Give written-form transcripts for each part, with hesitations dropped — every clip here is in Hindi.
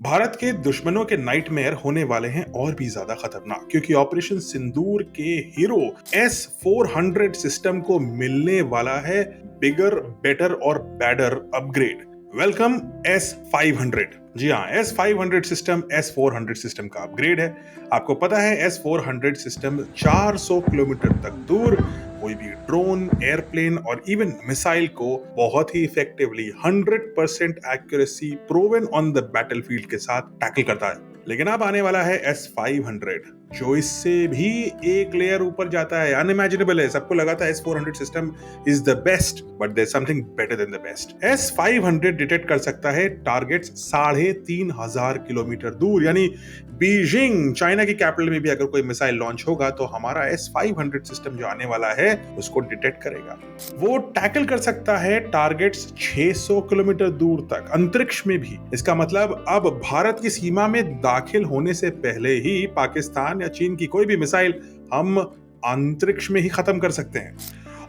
भारत के दुश्मनों के नाइटमेयर होने वाले हैं और भी ज्यादा खतरनाक, क्योंकि ऑपरेशन सिंदूर के हीरो S-400 सिस्टम को मिलने वाला है बिगर, बेटर और बैडर अपग्रेड। Welcome S-500। जी हाँ, S-500 सिस्टम S-400 सिस्टम का अपग्रेड है। आपको पता है S-400 सिस्टम 400 किलोमीटर तक दूर कोई भी ड्रोन, एयरप्लेन और इवन मिसाइल को बहुत ही effectively 100% accuracy proven on the battlefield के साथ टैकल करता है। लेकिन अब आने वाला है S-500, जो इससे भी एक लेयर ऊपर जाता है। अनइमेजिनेबल है। सबको लगा था S-400 system is the best, but there something better than the best. S-500 detect कर सकता है टारगेट्स 3,500 किलोमीटर दूर, यानी बीजिंग, चाइना की कैपिटल में भी अगर कोई मिसाइल लॉन्च होगा तो हमारा S-500 सिस्टम जो आने वाला है उसको डिटेक्ट करेगा। वो टैकल कर सकता है टारगेट्स 600 किलोमीटर दूर तक, अंतरिक्ष में भी। इसका मतलब अब भारत की सीमा में दाखिल होने से पहले ही पाकिस्तान या चीन की कोई भी मिसाइल हम अंतरिक्ष में ही खत्म कर सकते हैं।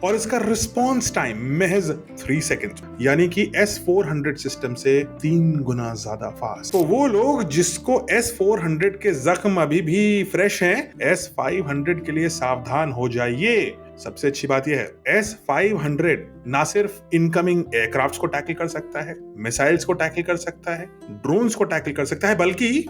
और इसका रिस्पॉन्स टाइम महज 3 सेकंड, यानी कि S-400 सिस्टम से 3 गुना ज्यादा फास्ट। तो वो लोग जिसको S-400 के जख्म अभी भी फ्रेश हैं, S-500 के लिए सावधान हो जाइए। सबसे अच्छी बात यह है, S-500 ना सिर्फ इनकमिंग एयरक्राफ्ट्स को टैकल कर सकता है, मिसाइल्स को टैकल कर सकता है, ड्रोन्स को टैकल कर सकता है, बल्कि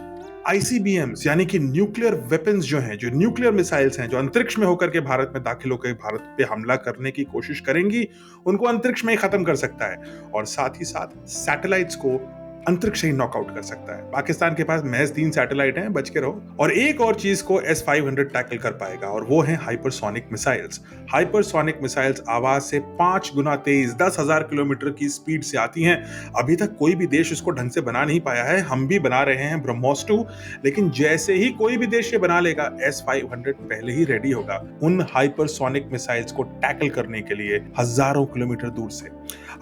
ICBMs यानी कि न्यूक्लियर वेपन्स जो हैं, जो न्यूक्लियर मिसाइल्स हैं, जो अंतरिक्ष में होकर के भारत में दाखिल होकर भारत पे हमला करने की कोशिश करेंगी, उनको अंतरिक्ष में ही खत्म कर सकता है। और साथ ही साथ सैटेलाइट्स को अंतरिक्ष से ही नॉकआउट कर सकता है। पाकिस्तान के पास महज 3 सैटेलाइट हैं, बच के रहो। और एक और चीज को S-500 टैकल कर पाएगा, और वो है हाइपरसोनिक मिसाइल्स। हाइपरसोनिक मिसाइल्स आवाज से 5 गुना तेज 10,000 किलोमीटर की स्पीड से आती हैं। अभी तक कोई भी देश इसको ढंग से बना नहीं पाया है। हम भी बना रहे हैं ब्रह्मोस 2, लेकिन जैसे ही कोई भी देश ये बना लेगा, S-500 पहले ही रेडी होगा उन हाइपरसोनिक मिसाइल्स को टैकल करने के लिए हजारों किलोमीटर दूर से।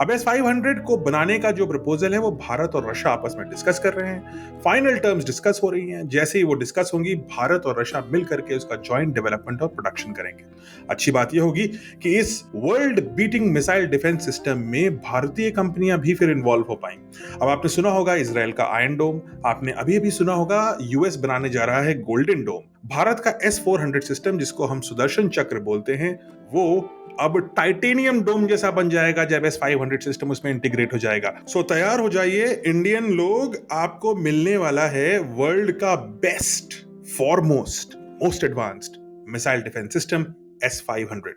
अब S-500 को बनाने का जो प्रपोजल है वो भारत और रशिया आपस में डिस्कस कर रहे हैं। फाइनल टर्म्स डिस्कस हो रही हैं। जैसे ही वो डिस्कस होंगी, भारत और रशिया मिल करके उसका जॉइंट डेवलपमेंट और प्रोडक्शन करेंगे। अच्छी बात यह होगी कि इस world beating missile defence system में भारतीय कंपनियां भी फिर इन्वॉल्व हो पाएंगी। अब आपने सुना होगा इजराइल का आयरन डोम, आपने अभी अभी सुना होगा US बनाने जा रहा है गोल्डन डोम। भारत का S-400 सिस्टम, जिसको हम सुदर्शन चक्र बोलते हैं, वो अब टाइटेनियम डोम जैसा बन जाएगा जब S-500 सिस्टम उसमें इंटीग्रेट हो जाएगा। सो तैयार हो जाइए इंडियन लोग, आपको मिलने वाला है वर्ल्ड का best, foremost, most advanced missile defence system S-500।